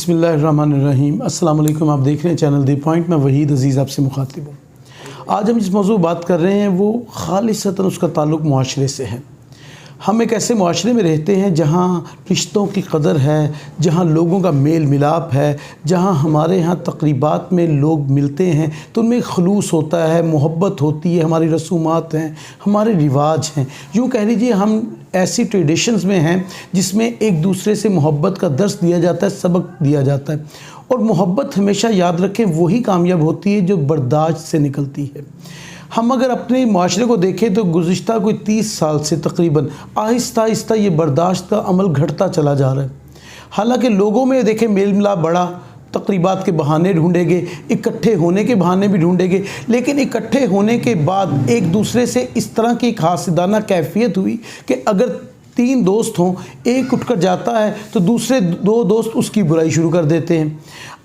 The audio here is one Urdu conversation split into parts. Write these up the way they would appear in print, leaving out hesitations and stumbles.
بسم اللہ الرحمن الرحیم۔ السلام علیکم، آپ دیکھ رہے ہیں چینل دی پوائنٹ، میں وحید عزیز آپ سے مخاطب ہوں۔ آج ہم جس موضوع بات کر رہے ہیں وہ خالصتاً اس کا تعلق معاشرے سے ہے۔ ہم ایک ایسے معاشرے میں رہتے ہیں جہاں رشتوں کی قدر ہے، جہاں لوگوں کا میل ملاپ ہے، جہاں ہمارے ہاں تقریبات میں لوگ ملتے ہیں تو ان میں خلوص ہوتا ہے، محبت ہوتی ہے، ہماری رسومات ہیں، ہمارے رواج ہیں۔ یوں کہہ لیجیے ہم ایسی ٹریڈیشنز میں ہیں جس میں ایک دوسرے سے محبت کا درس دیا جاتا ہے، سبق دیا جاتا ہے، اور محبت ہمیشہ یاد رکھیں وہی کامیاب ہوتی ہے جو برداشت سے نکلتی ہے۔ ہم اگر اپنے معاشرے کو دیکھیں تو گزشتہ کوئی 30 سال سے تقریباً آہستہ آہستہ یہ برداشت کا عمل گھٹتا چلا جا رہا ہے۔ حالانکہ لوگوں میں دیکھیں میل ملاپ بڑا، تقریبات کے بہانے ڈھونڈے گئے، اکٹھے ہونے کے بہانے بھی ڈھونڈے گئے، لیکن اکٹھے ہونے کے بعد ایک دوسرے سے اس طرح کی ایک حاسدانہ کیفیت ہوئی کہ اگر 3 دوست ہوں، ایک اٹھ کر جاتا ہے تو دوسرے 2 دوست اس کی برائی شروع کر دیتے ہیں۔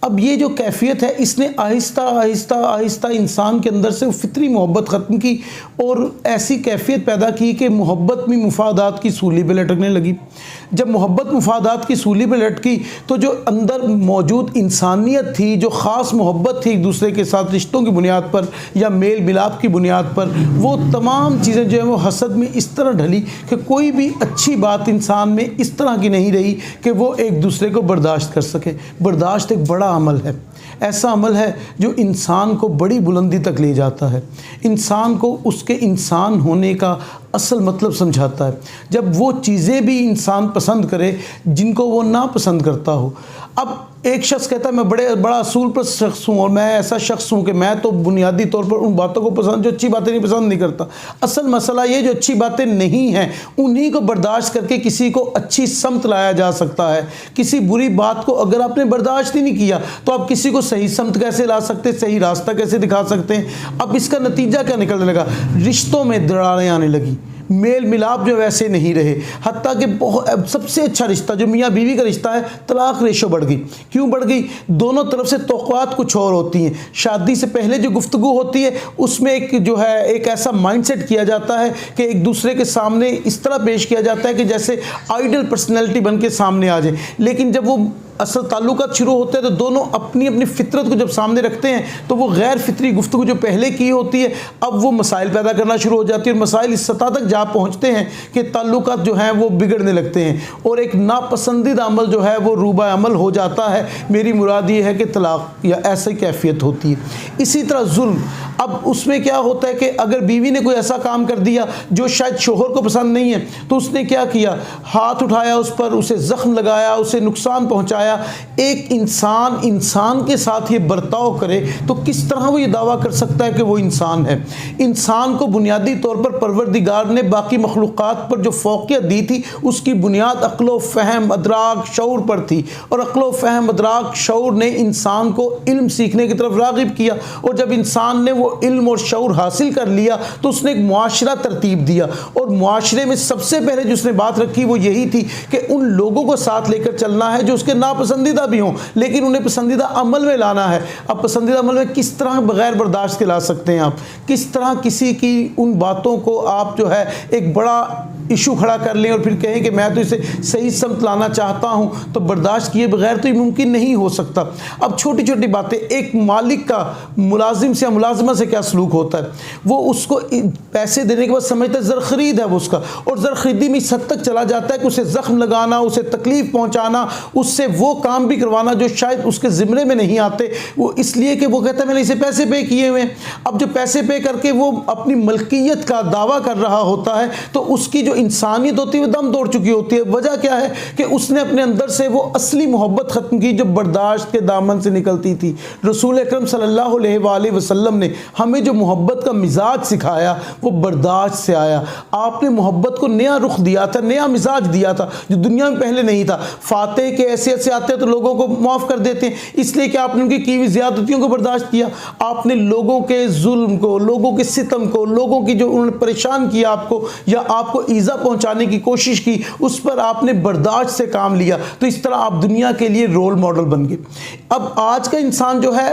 اب یہ جو کیفیت ہے اس نے آہستہ آہستہ آہستہ انسان کے اندر سے فطری محبت ختم کی اور ایسی کیفیت پیدا کی کہ محبت میں مفادات کی سولی پہ لٹکنے لگی۔ جب محبت مفادات کی سولی پہ لٹکی تو جو اندر موجود انسانیت تھی، جو خاص محبت تھی ایک دوسرے کے ساتھ رشتوں کی بنیاد پر یا میل ملاپ کی بنیاد پر، وہ تمام چیزیں جو ہیں وہ حسد میں اس طرح ڈھلی کہ کوئی بھی اچھی بات انسان میں اس طرح کی نہیں رہی کہ وہ ایک دوسرے کو برداشت کر سکے۔ برداشت ایک بڑا عمل ہے، ایسا عمل ہے جو انسان کو بڑی بلندی تک لے جاتا ہے، انسان کو اس کے انسان ہونے کا اصل مطلب سمجھاتا ہے۔ جب وہ چیزیں بھی انسان پسند کرے جن کو وہ ناپسند کرتا ہو۔ اب ایک شخص کہتا ہے میں بڑا اصول پر شخص ہوں اور میں ایسا شخص ہوں کہ میں تو بنیادی طور پر ان باتوں کو پسند، جو اچھی باتیں نہیں پسند نہیں کرتا۔ اصل مسئلہ یہ جو اچھی باتیں نہیں ہیں انہی کو برداشت کر کے کسی کو اچھی سمت لایا جا سکتا ہے۔ کسی بری بات کو اگر آپ نے برداشت ہی نہیں کیا تو آپ کسی کو صحیح سمت کیسے لا سکتے، صحیح راستہ کیسے دکھا سکتے ہیں؟ اب اس کا نتیجہ کیا نکلنے لگا؟ رشتوں میں دراڑیں آنے لگی، میل ملاپ جو ویسے نہیں رہے، حتیٰ کہ سب سے اچھا رشتہ جو میاں بیوی کا رشتہ ہے، طلاق ریشو بڑھ گئی۔ کیوں بڑھ گئی؟ دونوں طرف سے توقعات کچھ اور ہوتی ہیں۔ شادی سے پہلے جو گفتگو ہوتی ہے اس میں ایک ایسا مائنڈ سیٹ کیا جاتا ہے کہ ایک دوسرے کے سامنے اس طرح پیش کیا جاتا ہے کہ جیسے آئیڈل پرسنالٹی بن کے سامنے آ جائے، لیکن جب وہ اصل تعلقات شروع ہوتے ہیں تو دونوں اپنی اپنی فطرت کو جب سامنے رکھتے ہیں تو وہ غیر فطری گفتگو جو پہلے کی ہوتی ہے اب وہ مسائل پیدا کرنا شروع ہو جاتی ہے، اور مسائل اس سطح تک جا پہنچتے ہیں کہ تعلقات جو ہیں وہ بگڑنے لگتے ہیں اور ایک ناپسندیدہ عمل جو ہے وہ روبہ عمل ہو جاتا ہے۔ میری مراد یہ ہے کہ طلاق یا ایسی کیفیت ہوتی ہے۔ اسی طرح ظلم، اب اس میں کیا ہوتا ہے کہ اگر بیوی نے کوئی ایسا کام کر دیا جو شاید شوہر کو پسند نہیں ہے تو اس نے کیا کیا؟ ہاتھ اٹھایا اس پر، اسے زخم لگایا، اسے نقصان پہنچایا۔ ایک انسان کے ساتھ یہ برتاؤ کرے تو کس طرح وہ یہ دعویٰ کر سکتا ہے کہ وہ انسان ہے؟ انسان کو بنیادی طور پر پروردگار نے باقی مخلوقات پر جو فوقیت دی تھی اس کی بنیاد عقل و فہم، ادراک، شعور پر تھی، اور عقل و فہم، ادراک، شعور نے انسان کو علم سیکھنے کی طرف راغب کیا، اور جب انسان نے وہ علم اور شعور حاصل کر لیا تو اس نے ایک معاشرہ ترتیب دیا، اور معاشرے میں سب سے پہلے جو اس نے بات رکھی وہ یہی تھی کہ ان لوگوں کو ساتھ لے کر چلنا ہے جو اس کے ناپسندیدہ بھی ہوں لیکن انہیں پسندیدہ عمل میں لانا ہے۔ اب پسندیدہ عمل میں کس طرح بغیر برداشت کے لا سکتے ہیں آپ؟ کس طرح کسی کی ان باتوں کو آپ ایک بڑا ایشو کھڑا کر لیں اور پھر کہیں کہ میں تو اسے صحیح سمت لانا چاہتا ہوں، تو برداشت کیے بغیر تو یہ ممکن نہیں ہو سکتا۔ اب چھوٹی چھوٹی باتیں، ایک مالک کا ملازم سے یا ملازمہ سے کیا سلوک ہوتا ہے؟ وہ اس کو پیسے دینے کے بعد سمجھتا ہے زر خرید ہے وہ اس کا، اور زر خریدی میں اس حد تک چلا جاتا ہے کہ اسے زخم لگانا، اسے تکلیف پہنچانا، اس سے وہ کام بھی کروانا جو شاید اس کے زمرے میں نہیں آتے، وہ اس لیے کہ وہ کہتا ہے میں نے اسے پیسے پے کیے ہوئے ہیں۔ اب جو پیسے پے کر کے وہ اپنی ملکیت کا دعویٰ کر رہا ہوتا ہے تو اس کی جو انسانیت ہوتی ہے وہ دم توڑ چکی ہوتی ہے۔ وجہ کیا ہے کہ اس نے اپنے اندر سے وہ اصلی محبت ختم کی جو برداشت کے دامن سے نکلتی تھی۔ رسول اکرم صلی اللہ علیہ وآلہ وسلم نے ہمیں جو محبت کا مزاج سکھایا وہ برداشت سے آیا۔ آپ نے محبت کو نیا رخ دیا تھا، نیا مزاج دیا تھا جو دنیا میں پہلے نہیں تھا۔ فاتح کے حیثیت سے آتے ہیں تو لوگوں کو معاف کر دیتے ہیں، اس لیے کہ آپ نے ان کی ہوئی زیادتیوں کو برداشت کیا، آپ نے لوگوں کے ظلم کو، لوگوں کے ستم کو، لوگوں کی جو انہوں نے پریشان کیا آپ کو یا آپ کو ایذا پہنچانے کی کوشش کی، اس پر آپ نے برداشت سے کام لیا، تو اس طرح آپ دنیا کے لیے رول ماڈل بن گئے۔ اب آج کا انسان جو ہے